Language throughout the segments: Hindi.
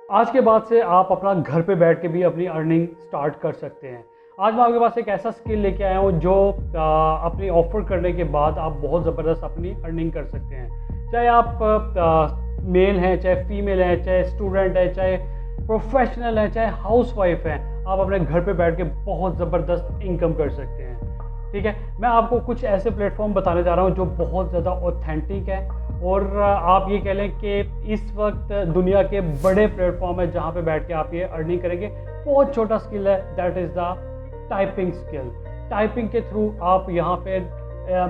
आज के बाद से आप अपना घर पे बैठ के भी अपनी अर्निंग स्टार्ट कर सकते हैं। आज मैं आपके पास एक ऐसा स्किल लेके आया हूँ जो अपनी ऑफ़र करने के बाद आप बहुत ज़बरदस्त अपनी अर्निंग कर सकते हैं। चाहे आप मेल हैं, चाहे फीमेल हैं, चाहे स्टूडेंट है, चाहे प्रोफेशनल है, चाहे हाउसवाइफ हैं, आप अपने घर पे बैठ के बहुत ज़बरदस्त इनकम कर सकते हैं। ठीक है, मैं आपको कुछ ऐसे प्लेटफॉर्म बताने जा रहा हूँ जो बहुत ज़्यादा ऑथेंटिक है और आप ये कह लें कि इस वक्त दुनिया के बड़े प्लेटफॉर्म है जहाँ पे बैठ के आप ये अर्निंग करेंगे। बहुत छोटा स्किल है, that is the typing skill. Typing के थ्रू आप यहाँ पे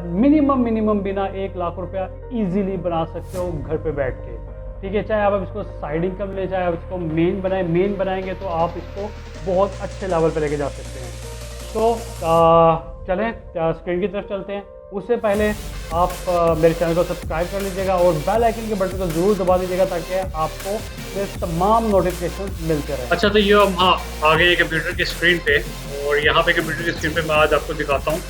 मिनिमम बिना 1 लाख रुपया इजीली बना सकते हो घर पे बैठ के। ठीक है, चाहे आप इसको साइड इनकम ले, चाहे आप इसको मेन बनाएंगे तो आप इसको बहुत अच्छे लेवल पे लेके जा सकते हैं। तो चलें स्क्रीन की तरफ चलते हैं। उससे पहले आप मेरे चैनल को सब्सक्राइब कर लीजिएगा और बेल आइकन के बटन को ज़रूर दबा दीजिएगा ताकि आपको मेरे तमाम नोटिफिकेशन मिलते रहे। अच्छा, तो ये हम आ गए कंप्यूटर की स्क्रीन पे और यहाँ पे कंप्यूटर की स्क्रीन पे मैं आज आपको दिखाता हूँ।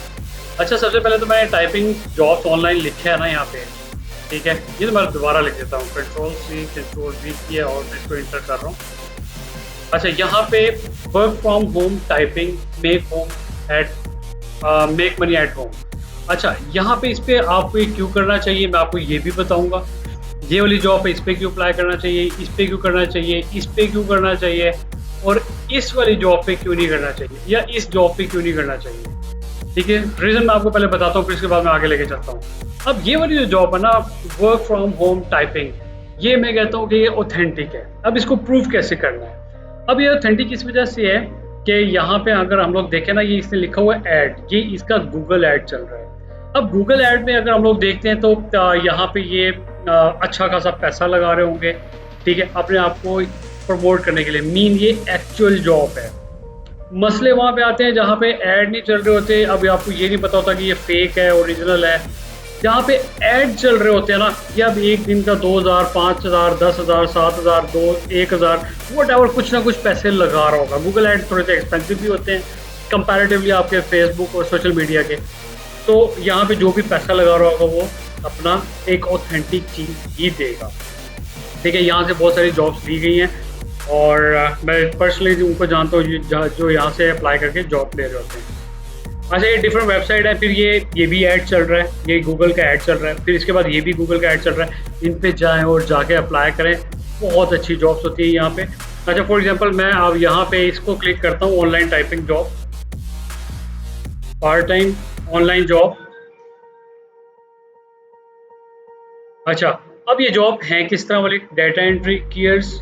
अच्छा, सबसे पहले तो मैं टाइपिंग जॉब्स ऑनलाइन लिखे है ना यहाँ पे, ठीक है। ये तो मैं दोबारा लिख देता हूँ, Ctrl+C Ctrl+V किया और मैं इसको इंटर कर रहा हूँ। अच्छा, यहाँ पे work from home typing make money at home. अच्छा, यहाँ पे इस पर आपको ये क्यों करना चाहिए मैं आपको ये भी बताऊँगा। ये वाली जॉब पे इस पर क्यों अप्लाई करना चाहिए, इस पर क्यों करना चाहिए, इस पर क्यों करना चाहिए और इस वाली जॉब पे क्यों नहीं करना चाहिए या इस जॉब पे क्यों नहीं करना चाहिए। ठीक है, रीज़न मैं आपको पहले बताता हूँ, फिर इसके बाद मैं आगे लेके चलता हूँ। अब ये वाली जो जॉब है ना, वर्क फ्रॉम होम टाइपिंग, ये मैं कहता हूँ कि ये ऑथेंटिक है। अब इसको प्रूव कैसे करना है। अब ये ऑथेंटिक इस वजह से है कि यहाँ पे अगर हम लोग देखें ना, ये इसने लिखा हुआ है ऐड, ये इसका गूगल ऐड चल रहा है। अब गूगल ऐड में अगर हम लोग देखते हैं तो यहाँ पे ये अच्छा खासा पैसा लगा रहे होंगे, ठीक है, अपने आप को प्रमोट करने के लिए। मीन ये एक्चुअल जॉब है। मसले वहाँ पे आते हैं जहाँ पे ऐड नहीं चल रहे होते। अब आपको ये नहीं पता होता कि ये फेक है ओरिजिनल है। जहाँ पे ऐड चल रहे होते हैं ना, ये अब एक दिन का 2000, 5000, 10,000, 7,000, 1,000 वट कुछ ना कुछ पैसे लगा रहा होगा। गूगल ऐड थोड़े से एक्सपेंसिव भी होते हैं कंपैरेटिवली आपके फेसबुक और सोशल मीडिया के। तो यहाँ पे जो भी पैसा लगा रहा होगा वो अपना एक ऑथेंटिक चीज़ ही देगा। ठीक है, यहाँ से बहुत सारी जॉब्स ली गई हैं और मैं पर्सनली उनको जानता हूँ जो यहाँ से अप्लाई करके जॉब ले रहे होते हैं। अच्छा, ये डिफरेंट वेबसाइट है, फिर ये भी ऐड चल रहा है, ये गूगल का ऐड चल रहा है, फिर इसके बाद ये भी गूगल का ऐड चल रहा है। इन पे जाएँ और जाके अप्लाई करें, बहुत अच्छी जॉब्स होती है यहाँ पे। अच्छा, फॉर एग्जांपल मैं अब यहाँ पे इसको क्लिक करता हूँ, online typing job, part time online job. अच्छा, अब ये जॉब है किस तरह वाली, डाटा एंट्री कीयर्स,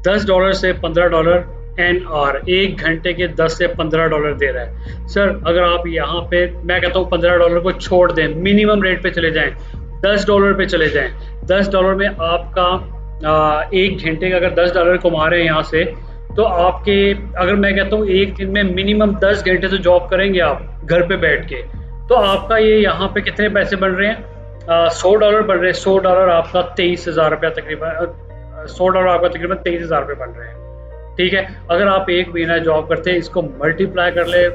$10 से $15 NR, 1 घंटे के 10 से $15 दे रहा है। सर अगर आप यहाँ पे, मैं कहता हूँ $15 को छोड़ दें, मिनिमम रेट पे चले जाएं, $10 पे चले जाएं। $10 में आपका 1 घंटे का अगर $10 कमा रहे हैं यहाँ से, तो आपके, अगर मैं कहता हूँ एक दिन में मिनिमम 10 घंटे तो जॉब करेंगे आप घर पे बैठ के, तो आपका ये यहाँ पे कितने पैसे बन रहे हैं, $100 बन रहे हैं। $100 आपका 23,000 रुपया तकरीबन, $100 आपका तकरीबन 23,000 रुपये बन रहे हैं। ठीक है, अगर आप एक महीना जॉब करते हैं, इसको मल्टीप्लाई कर ले,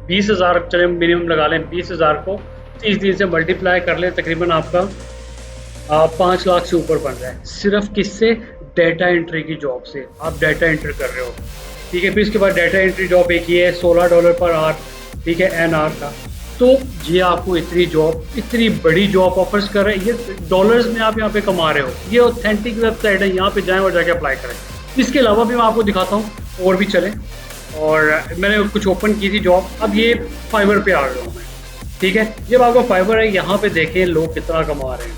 20,000 चले मिनिमम लगा लें, 20,000 को 30 दिन से मल्टीप्लाई कर ले, तकरीबन आपका 5 लाख से ऊपर बन रहा है। सिर्फ किससे, डाटा एंट्री की जॉब से। आप डाटा एंटर कर रहे हो, ठीक है। फिर इसके बाद डाटा एंट्री जॉब एक ही है, $16 पर आवर, ठीक है, NR का। तो ये आपको इतनी बड़ी जॉब ऑफर्स कर रहे हैं, ये डॉलर्स में आप यहाँ पे कमा रहे हो। ये ऑथेंटिक वेबसाइट है, यहाँ पे जाएं और जाके अप्लाई करें। इसके अलावा भी मैं आपको दिखाता हूँ और भी चले, और मैंने कुछ ओपन की थी जॉब। अब ये फाइवर पे आ गया हूँ मैं, ठीक है। जब आपका फाइवर है, यहाँ पे देखें लोग कितना कमा रहे हैं।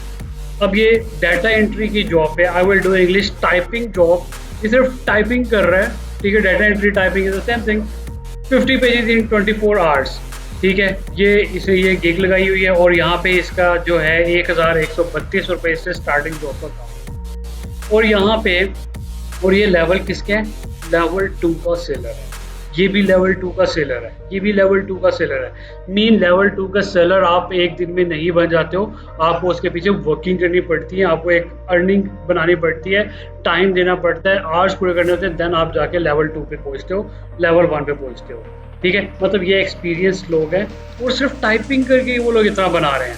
अब ये डाटा एंट्री की जॉब है, I will do English typing job. ये सिर्फ टाइपिंग कर रहा है, ठीक है। Data entry typing is the same thing, 50 pages in 24 hours, ठीक है। ये गिग लगाई हुई है और यहाँ पे इसका जो है 1,132 रुपये से स्टार्टिंग जॉब का काम। और यहाँ पे, और ये लेवल किसके हैं, लेवल 2 का सेलर है। ये भी लेवल 2 का सेलर है, ये भी लेवल 2 का सेलर है। मीन लेवल 2 का सेलर आप एक दिन में नहीं बन जाते हो, आपको उसके पीछे वर्किंग करनी पड़ती है, आपको एक अर्निंग बनानी पड़ती है, टाइम देना पड़ता है, आवर्स पूरे करने होते हैं, देन आप जाके लेवल 2 पे पहुँचते हो, लेवल 1 पे पहुँचते हो, ठीक है। मतलब ये एक्सपीरियंस लोग हैं और सिर्फ टाइपिंग करके वो लोग इतना बना रहे हैं,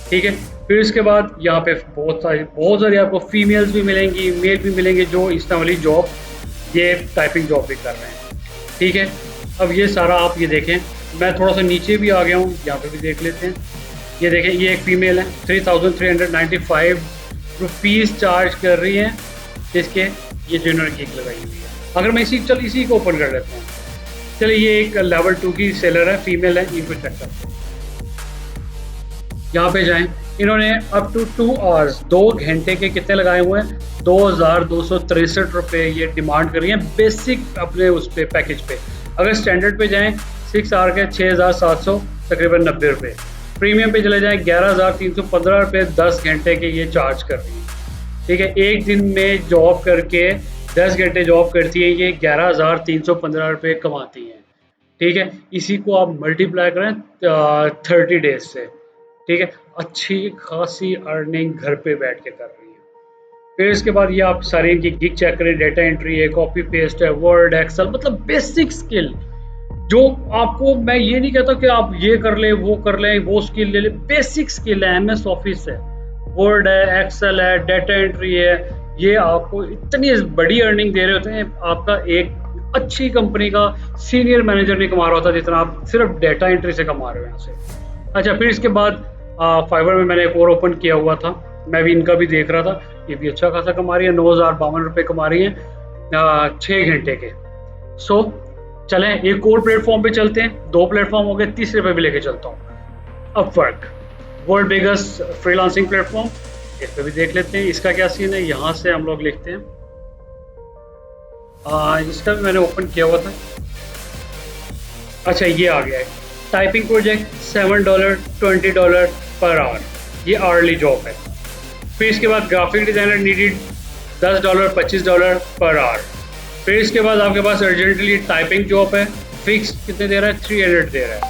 ठीक है। फिर इसके बाद यहाँ पे बहुत सारी आपको फीमेल्स भी मिलेंगी, मेल भी मिलेंगे जो इस तरह वाली जॉब, ये टाइपिंग जॉब भी कर रहे हैं। ठीक है, अब ये सारा आप ये देखें, मैं थोड़ा सा नीचे भी आ गया हूँ, यहाँ पे भी देख लेते हैं। ये देखें, ये एक फ़ीमेल है, 3395 रुपीज़ चार्ज कर रही हैं इसके, ये जो इन्होंने गिग लगाई हुई है। अगर मैं इसी को ओपन कर लेता हूँ। चलिए, ये एक लेवल 2 की सेलर है, फीमेल है, इनको चेक करते हैं। यहाँ पे जाएं, इन्होंने अप टू 2 आवर्स 2 घंटे के कितने लगाए हुए हैं, 2263 रुपये ये डिमांड कर रही है बेसिक अपने उस पे पैकेज पे। अगर स्टैंडर्ड पे जाएं 6 आवर के 6700 तकरीबन 90 रुपये। प्रीमियम पे चले जाएं 11315 रुपये 10 घंटे के ये चार्ज कर रही है। ठीक है, एक दिन में जॉब करके 10 घंटे जॉब करती है, ये 11315 रुपये कमाती हैं। ठीक है, इसी को आप मल्टीप्लाई करें 30 डेज से। ठीक है, अच्छी खासी अर्निंग घर पे बैठ के कर रही है। फिर इसके बाद ये आप सारी इनकी गिग चेक करें, डेटा एंट्री है, कॉपी पेस्ट है, वर्ड, एक्सेल, मतलब बेसिक स्किल जो आपको, मैं ये नहीं कहता कि आप ये कर लें, वो कर लें, वो स्किल ले लें, बेसिक स्किल है, MS ऑफिस है, वर्ड है, एक्सेल है, डेटा एंट्री है, ये आपको इतनी बड़ी अर्निंग दे रहे होते हैं। आपका एक अच्छी कंपनी का सीनियर मैनेजर नहीं कमा रहा होता जितना आप सिर्फ डेटा एंट्री से कमा रहे हो यहाँ से। अच्छा, फिर इसके बाद फाइवर में मैंने एक और ओपन किया हुआ था, मैं भी इनका भी देख रहा था, ये भी अच्छा खासा कमा रही है, 9052 रुपये कमा रही है 6 घंटे के। सो चलें एक और प्लेटफॉर्म पे चलते हैं, 2 प्लेटफॉर्म हो गए, तीसरे पे भी लेके चलता हूँ, Upwork, world biggest freelancing platform. इस पे भी देख लेते हैं इसका क्या सीन है। यहाँ से हम लोग लिखते हैं, इसका भी मैंने ओपन किया हुआ था। अच्छा, ये आ गया है, टाइपिंग प्रोजेक्ट $7 $20 पर आवर, ये आवर्ली जॉब है। फिर इसके बाद graphic designer needed $10 $25 per hour. फिर इसके बाद आपके पास अर्जेंटली टाइपिंग जॉब है, फिक्स कितने दे रहा है, 300 दे रहा है।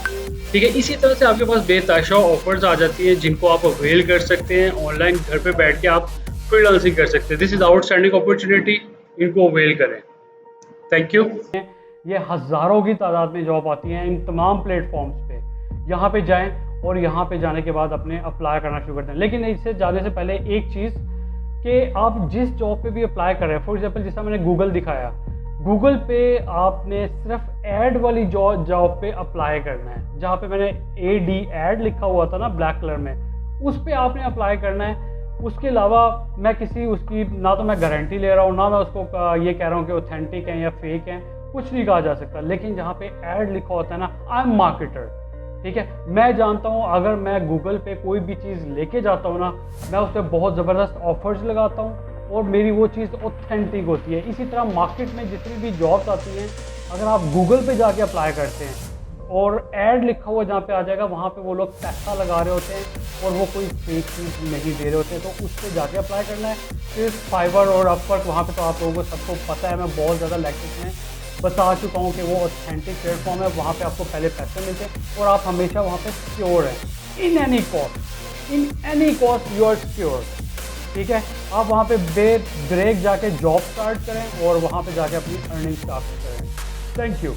ठीक है, इसी तरह से आपके पास बेतहाशा ऑफर्स आ जाती हैं जिनको आप अवेल कर सकते हैं। ऑनलाइन घर पे बैठ के आप फ्रीलांसिंग कर सकते हैं। दिस इज़ आउटस्टैंडिंग अपॉर्चुनिटी, इनको अवेल करें। Thank you. ये हज़ारों की तादाद में जॉब आती हैं इन तमाम प्लेटफॉर्म्स पे। यहाँ पे जाएं और यहाँ पे जाने के बाद अपने अप्लाई करना शुरू करते हैं। लेकिन इससे जाने से पहले एक चीज़ कि आप जिस जॉब पे भी अप्लाई कर रहे हैं, फॉर एग्जांपल जैसा मैंने गूगल दिखाया, गूगल पे आपने सिर्फ ऐड वाली जॉब पे अप्लाई करना है, जहाँ पे मैंने AD ऐड लिखा हुआ था ना ब्लैक कलर में, उस पर आपने अप्लाई करना है। उसके अलावा मैं किसी उसकी ना तो मैं गारंटी ले रहा हूँ, ना मैं उसको ये कह रहा हूँ कि ऑथेंटिक है या फेक है, कुछ नहीं कहा जा सकता। लेकिन जहाँ पे ऐड लिखा होता है ना, आई एम मार्केटर, ठीक है, मैं जानता हूँ अगर मैं गूगल पे कोई भी चीज़ लेके जाता हूँ ना, मैं उस पर बहुत ज़बरदस्त ऑफर्स लगाता हूँ और मेरी वो चीज़ ऑथेंटिक होती है। इसी तरह मार्केट में जितनी भी जॉब्स आती हैं, अगर आप गूगल पे जाके अप्लाई करते हैं और ऐड लिखा हुआ जहाँ पे आ जाएगा, वहाँ पे वो लोग पैसा लगा रहे होते हैं और वो कोई फेक चीज़ नहीं दे रहे होते हैं, तो उस पर जाके अप्लाई करना है। फिर फाइवर और अपवर्क, वहाँ पे तो आप लोगों को सबको पता है, मैं बहुत ज़्यादा लेक्चर्स में बता चुका हूँ कि वो ऑथेंटिक प्लेटफॉर्म है, वहाँ पे आपको पहले पैसे मिलते हैं और आप हमेशा वहाँ पे सिक्योर हैं। In any cost you are secure. ठीक है, आप वहाँ पे बेब्रेक जाके जॉब स्टार्ट करें और वहाँ पे जाके अपनी अर्निंग स्टार्ट करें। Thank you.